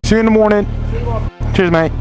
See you in the morning. Cheers, mate.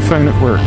Phone at work.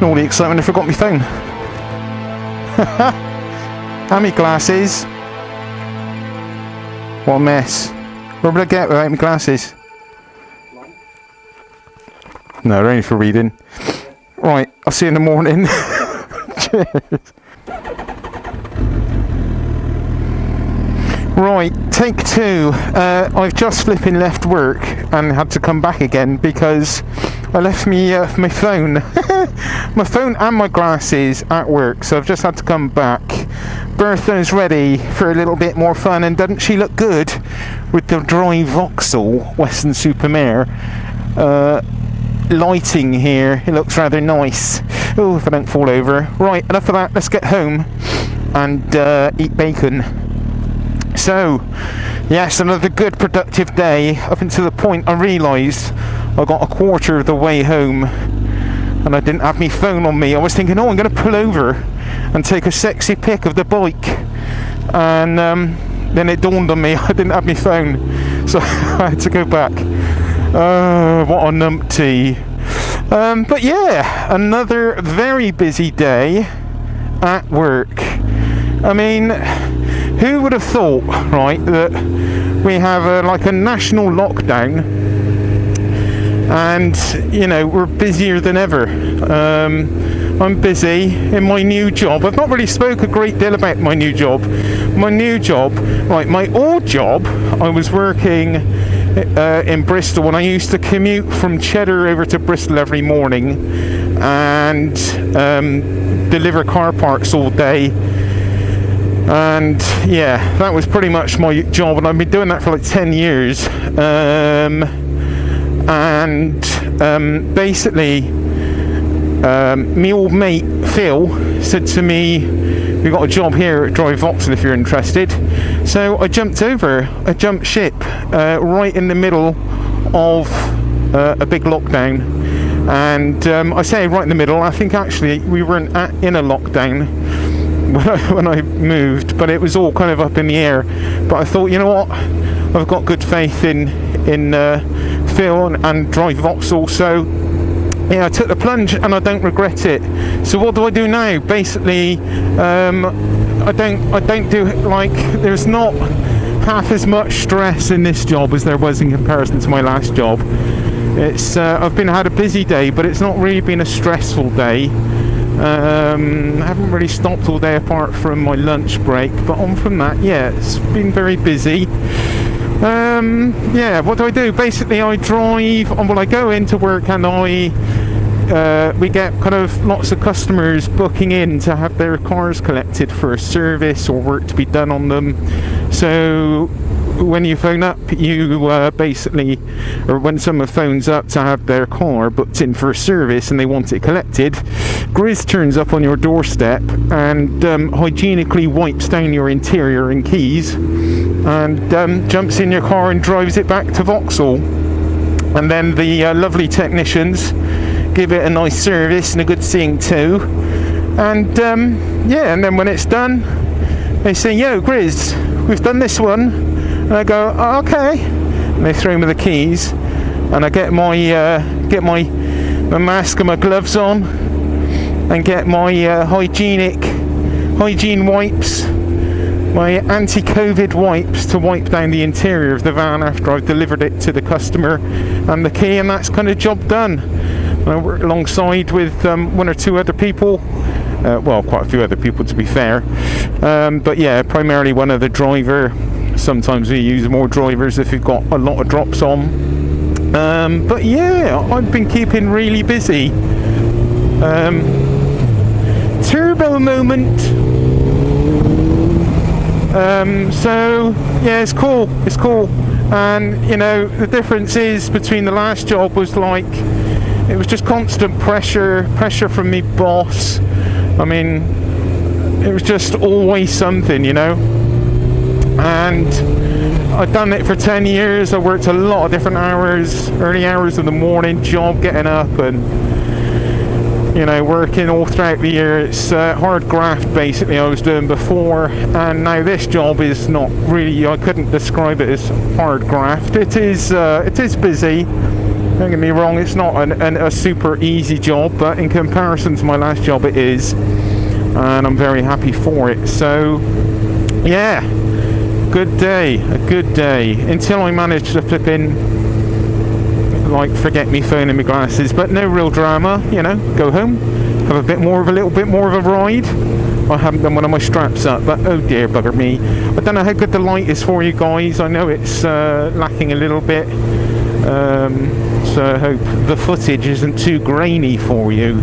All the excitement, I forgot my phone. And my glasses. What a mess. What would I get without my glasses? No, they're only for reading. Right, I'll see you in the morning. Cheers. Right, take two. I've just flipping left work and had to come back again because I left my phone, my phone and my glasses at work, so I've just had to come back. Bertha's ready for a little bit more fun, and doesn't she look good with the dry Vauxhall Western Supermare lighting here? It looks rather nice. Oh, if I don't fall over. Right, enough of that. Let's get home and eat bacon. So, yes, another good productive day, up until the point I realised I got a quarter of the way home and I didn't have my phone on me. I was thinking, oh, I'm going to pull over and take a sexy pic of the bike, and then it dawned on me I didn't have my phone, so I had to go back. What a numpty. But yeah, another very busy day at work. I mean, who would have thought, right, that we have like a national lockdown and, you know, we're busier than ever. I'm busy in my new job. I've not really spoke a great deal about my new job. My new job, right, my old job, I was working in Bristol, and I used to commute from Cheddar over to Bristol every morning and deliver car parks all day And yeah, that was pretty much my job, and I've been doing that for like 10 years. Basically, me old mate Phil said to me, "We've got a job here at Drive Vauxhall if you're interested." So I jumped ship right in the middle of a big lockdown. And I say right in the middle, I think actually we weren't in a lockdown when I moved, but it was all kind of up in the air. But I thought, you know what, I've got good faith in Phil and Drive Vauxhall, so yeah, I took the plunge and I don't regret it. So what do I do now? Basically, I don't do, like, there's not half as much stress in this job as there was in comparison to my last job. It's I've had a busy day, but it's not really been a stressful day. I haven't really stopped all day apart from my lunch break, but on from that, yeah, it's been very busy. Yeah, what do I do? Basically, I drive, well, I go into work and we get kind of lots of customers booking in to have their cars collected for a service or work to be done on them. So when you phone up, you basically, or when someone phones up to have their car booked in for a service and they want it collected, Grizz turns up on your doorstep and hygienically wipes down your interior and keys and jumps in your car and drives it back to Vauxhall. And then the lovely technicians give it a nice service and a good seeing to. And yeah, and then when it's done, they say, "Yo, Grizz, we've done this one." And I go, "Oh, okay." And they throw me the keys, and I get my mask and my gloves on, and get my hygiene wipes, my anti-COVID wipes to wipe down the interior of the van after I've delivered it to the customer, and the key, and that's kind of job done. And I work alongside with one or two other people. Well, quite a few other people to be fair, but yeah, primarily one other driver. Sometimes we use more drivers if we've got a lot of drops on. But yeah, I've been keeping really busy. Turbo moment. So yeah, it's cool. And you know, the difference is between the last job was like, it was just constant pressure from me boss. I mean, it was just always something, you know. And I've done it for 10 years. I worked a lot of different hours, early hours of the morning job, getting up and, you know, working all throughout the year. It's hard graft basically I was doing before, and now this job is not really, I couldn't describe it as hard graft. It is busy, don't get me wrong, it's not a super easy job, but in comparison to my last job it is, and I'm very happy for it. So yeah, a good day until I managed to flip in, like, forget me phone and my glasses, but no real drama, you know. Go home, have a little bit more of a ride. I haven't done one of my straps up, but oh dear bugger me, I don't know how good the light is for you guys. I know it's lacking a little bit, so I hope the footage isn't too grainy for you.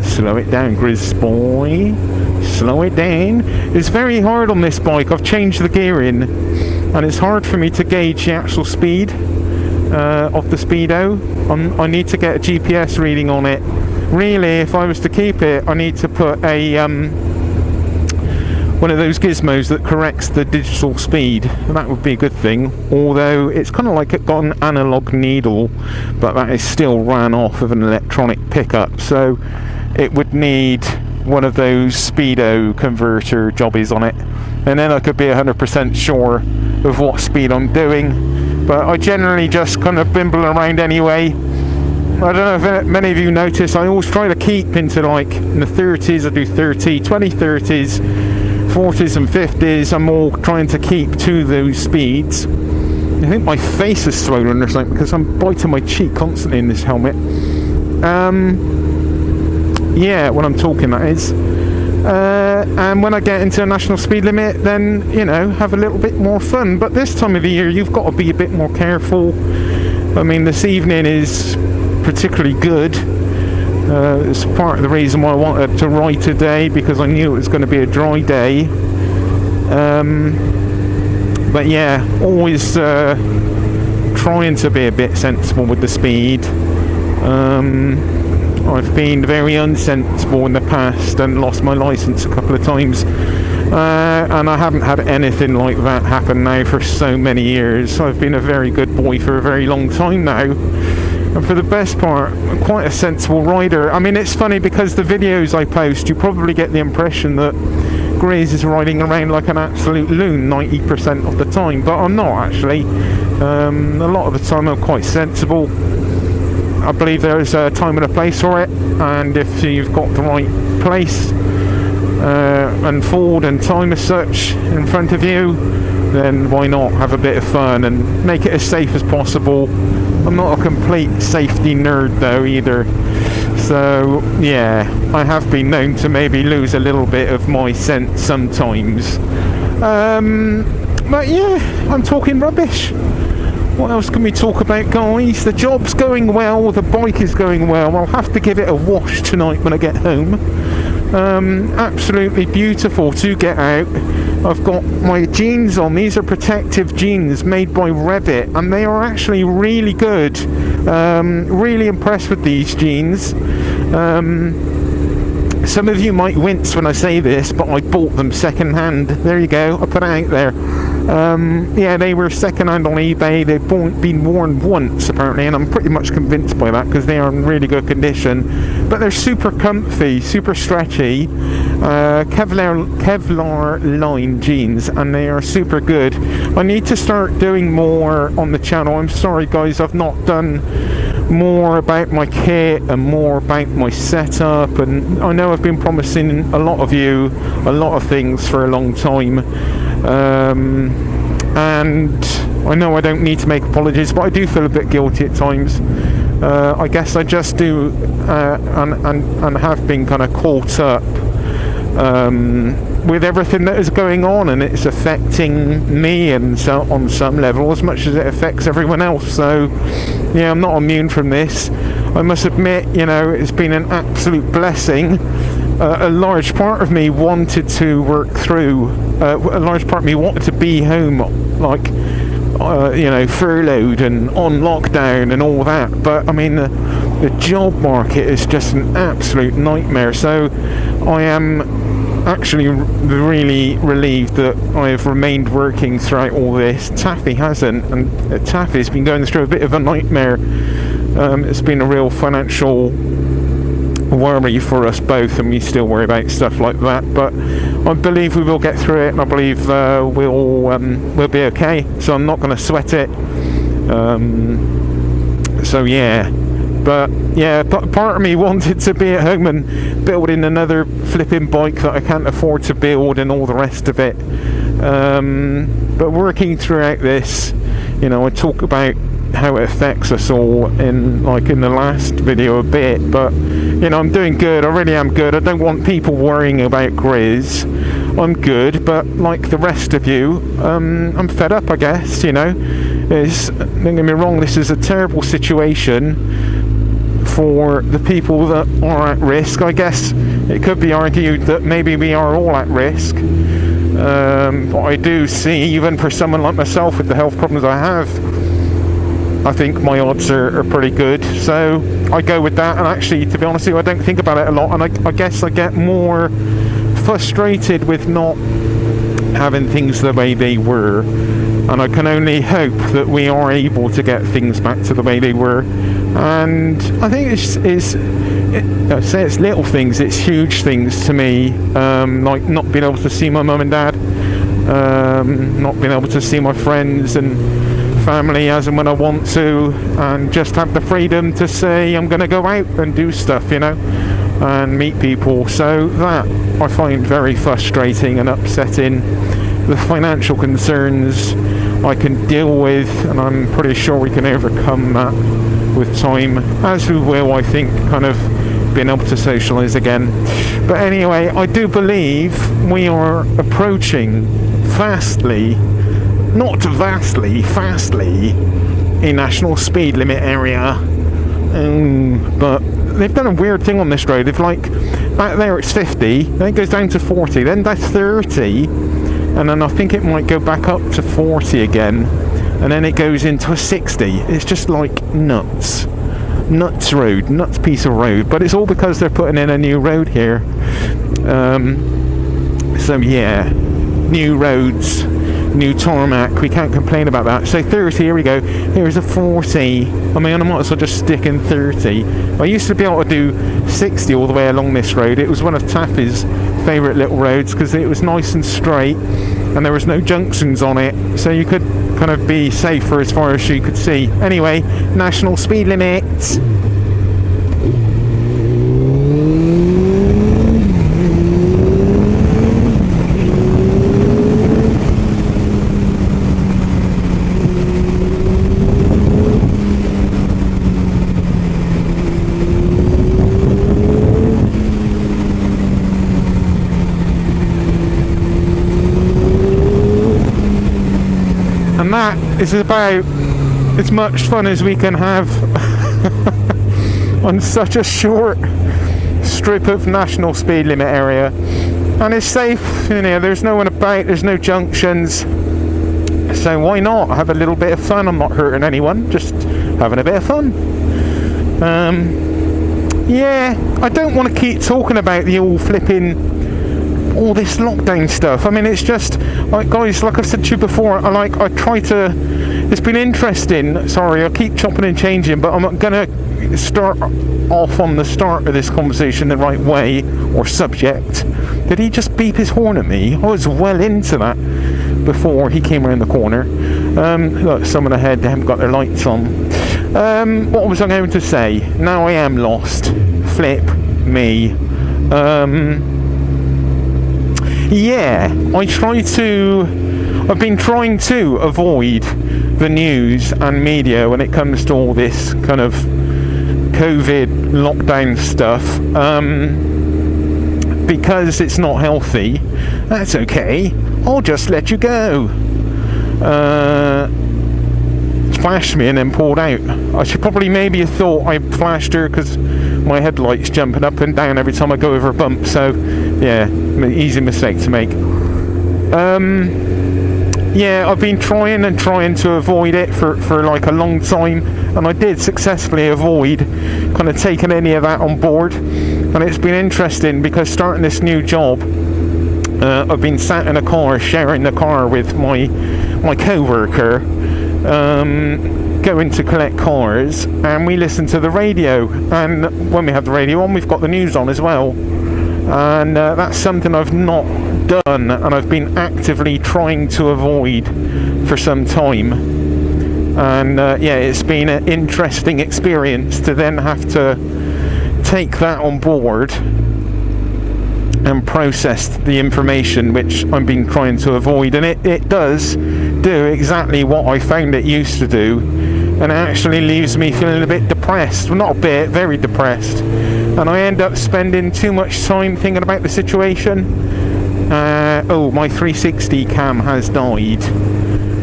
Slow it down, Grizz boy. Slow it down. It's very hard on this bike. I've changed the gearing, and it's hard for me to gauge the actual speed of the speedo. I need to get a GPS reading on it. Really, if I was to keep it, I need to put a one of those gizmos that corrects the digital speed. That would be a good thing, although it's kind of like it got an analog needle, but that is still ran off of an electronic pickup, so it would need one of those speedo converter jobbies on it, and then I could be 100% sure of what speed I'm doing. But I generally just kind of bimble around anyway. I don't know if many of you notice, I always try to keep into, like, in the 30s, I do 30, 20, 30s, 40s and 50s. I'm all trying to keep to those speeds. I think my face is swollen or something because I'm biting my cheek constantly in this helmet. Yeah, when I'm talking, that is. And when I get into a national speed limit, then, you know, have a little bit more fun. But this time of the year, you've got to be a bit more careful. I mean, this evening is particularly good. It's part of the reason why I wanted to ride today, because I knew it was going to be a dry day. But yeah, always trying to be a bit sensible with the speed. I've been very unsensible in the past and lost my license a couple of times, and I haven't had anything like that happen now for so many years. I've been a very good boy for a very long time now, and for the best part, I'm quite a sensible rider. I mean, it's funny because the videos I post, you probably get the impression that Grizz is riding around like an absolute loon 90% of the time, but I'm not actually. A lot of the time I'm quite sensible. I believe there's a time and a place for it, and if you've got the right place and forward and time as such in front of you, then why not have a bit of fun and make it as safe as possible. I'm not a complete safety nerd though either, so yeah, I have been known to maybe lose a little bit of my sense sometimes. But yeah, I'm talking rubbish. What else can we talk about, guys? The job's going well, the bike is going well. I'll have to give it a wash tonight when I get home. Absolutely beautiful to get out. I've got my jeans on. These are protective jeans made by Revit, and they are actually really good. Really impressed with these jeans. Some of you might wince when I say this, but I bought them second hand. There you go, I put it out there. Yeah, they were second hand on eBay. They've been worn once apparently, and I'm pretty much convinced by that because they are in really good condition. But they're super comfy, super stretchy, Kevlar line jeans, and they are super good. I need to start doing more on the channel. I'm sorry guys, I've not done more about my kit and more about my setup, and I know I've been promising a lot of you a lot of things for a long time, and I know I don't need to make apologies, but I do feel a bit guilty at times. I guess I just do, and have been kind of caught up with everything that is going on, and it's affecting me and so on some level as much as it affects everyone else. So yeah, I'm not immune from this. I must admit, you know, it's been an absolute blessing. A large part of me wanted to work through, a large part of me wanted to be home, like you know, furloughed and on lockdown and all that, but I mean the job market is just an absolute nightmare. So I am actually really relieved that I have remained working throughout all this. Taffy hasn't, and Taffy's been going through a bit of a nightmare. It's been a real financial worry for us both, and we still worry about stuff like that, but I believe we will get through it, and I believe we'll be okay, so I'm not going to sweat it. So yeah, but yeah, part of me wanted to be at home and building another flipping bike that I can't afford to build and all the rest of it. But working throughout this, you know, I talk about how it affects us all in the last video a bit, but you know, I'm doing good. I really am good. I don't want people worrying about Grizz. I'm good, but like the rest of you, I'm fed up, I guess. You know, don't get me wrong, this is a terrible situation for the people that are at risk. I guess it could be argued that maybe we are all at risk, but I do see, even for someone like myself with the health problems I have, I think my odds are pretty good, so I go with that. And actually, to be honest with you, I don't think about it a lot, and I guess I get more frustrated with not having things the way they were, and I can only hope that we are able to get things back to the way they were. And I think I say it's little things, it's huge things to me, like not being able to see my mum and dad, not being able to see my friends and family as and when I want to, and just have the freedom to say I'm going to go out and do stuff, you know, and meet people. So that I find very frustrating and upsetting. The financial concerns I can deal with, and I'm pretty sure we can overcome that with time, as we will, I think, kind of being able to socialise again. But anyway, I do believe we are approaching fastly, not vastly, fastly, a national speed limit area, but they've done a weird thing on this road. They've like, back there it's 50, then it goes down to 40, then that's 30, and then I think it might go back up to 40 again, and then it goes into a 60. It's just like nuts road, nuts piece of road. But it's all because they're putting in a new road here. So yeah, new roads, new tarmac, we can't complain about that. So 30, here we go, here's a 40. I mean, I might as well just stick in 30. I used to be able to do 60 all the way along this road. It was one of Taffy's favourite little roads because it was nice and straight and there was no junctions on it, so you could kind of be safer as far as you could see. Anyway, national speed limit. And that is about as much fun as we can have on such a short strip of national speed limit area. And it's safe, you know, there's no one about, there's no junctions, so why not have a little bit of fun? I'm not hurting anyone, just having a bit of fun. Yeah, I don't want to keep talking about the all this lockdown stuff. I mean, it's just like, guys, like I've said to you before, I try to, it's been interesting. Sorry, I keep chopping and changing, but I'm gonna start off on the start of this conversation the right way, or subject. Did he just beep his horn at me? I was well into that before he came around the corner. Look, someone ahead, they haven't got their lights on. What was I going to say? Now I am lost. Flip me. Yeah, I've been trying to avoid the news and media when it comes to all this kind of COVID lockdown stuff, because it's not healthy. That's okay, I'll just let you go. Flashed me and then pulled out. I should probably maybe have thought I flashed her because my headlight's jumping up and down every time I go over a bump, so yeah, easy mistake to make. Yeah, I've been trying to avoid it for like a long time, and I did successfully avoid kind of taking any of that on board. And it's been interesting because starting this new job, I've been sat in a car, sharing the car with my co-worker, going to collect cars, and we listen to the radio, and when we have the radio on, we've got the news on as well. And that's something I've not done, and I've been actively trying to avoid for some time. And yeah, it's been an interesting experience to then have to take that on board and process the information which I've been trying to avoid. And it does do exactly what I found it used to do, and it actually leaves me feeling a bit depressed. Well, not a bit, very depressed. And I end up spending too much time thinking about the situation. Oh, my 360 cam has died.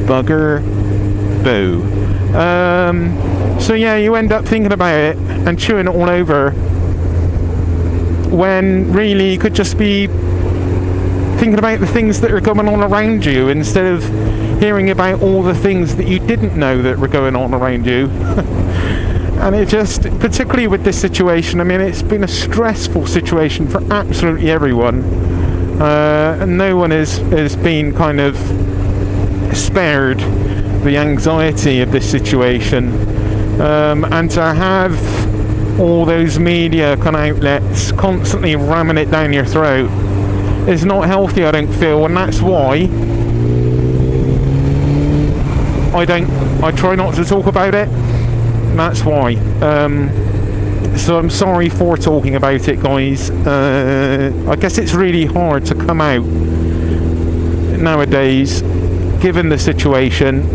Bugger. Boo. So yeah, you end up thinking about it and chewing it all over, when really you could just be thinking about the things that are going on around you, instead of hearing about all the things that you didn't know that were going on around you. And it just, particularly with this situation, I mean, it's been a stressful situation for absolutely everyone. And no one has been kind of spared the anxiety of this situation. And to have all those media kind of outlets constantly ramming it down your throat is not healthy, I don't feel, and that's why I try not to talk about it. That's why. So I'm sorry for talking about it, guys. I guess it's really hard to come out nowadays, given the situation,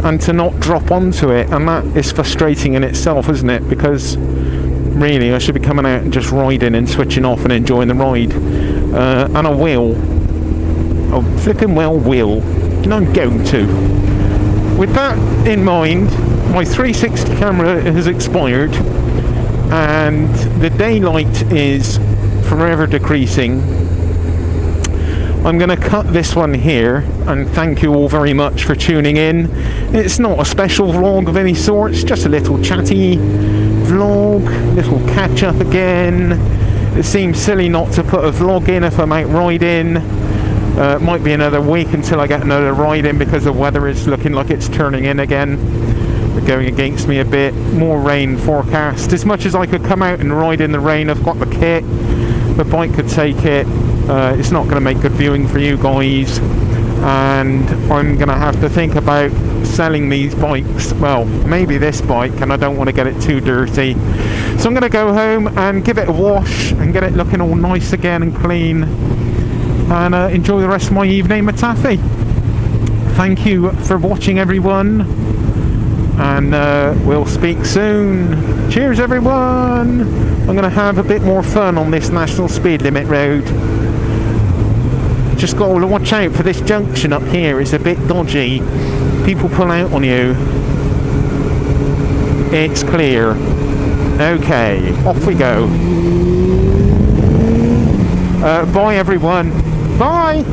and to not drop onto it, and that is frustrating in itself, isn't it? Because really I should be coming out and just riding and switching off and enjoying the ride, and I will. I flipping well will, and I'm going to. With that in mind, my 360 camera has expired, and the daylight is forever decreasing. I'm going to cut this one here, and thank you all very much for tuning in. It's not a special vlog of any sort, it's just a little chatty vlog, little catch up again. It seems silly not to put a vlog in if I'm out riding. It might be another week until I get another ride in, because the weather is looking like it's turning in again. They're going against me a bit. More rain forecast. As much as I could come out and ride in the rain, I've got the kit. The bike could take it. It's not going to make good viewing for you guys, and I'm going to have to think about selling these bikes. Well, maybe this bike, and I don't want to get it too dirty. So I'm going to go home and give it a wash and get it looking all nice again and clean, and enjoy the rest of my evening at Taffy. Thank you for watching, everyone, and we'll speak soon. Cheers, everyone. I'm going to have a bit more fun on this national speed limit road. Just got to watch out for this junction up here. It's a bit dodgy. People pull out on you. It's clear. Okay, off we go. Bye, everyone. Bye.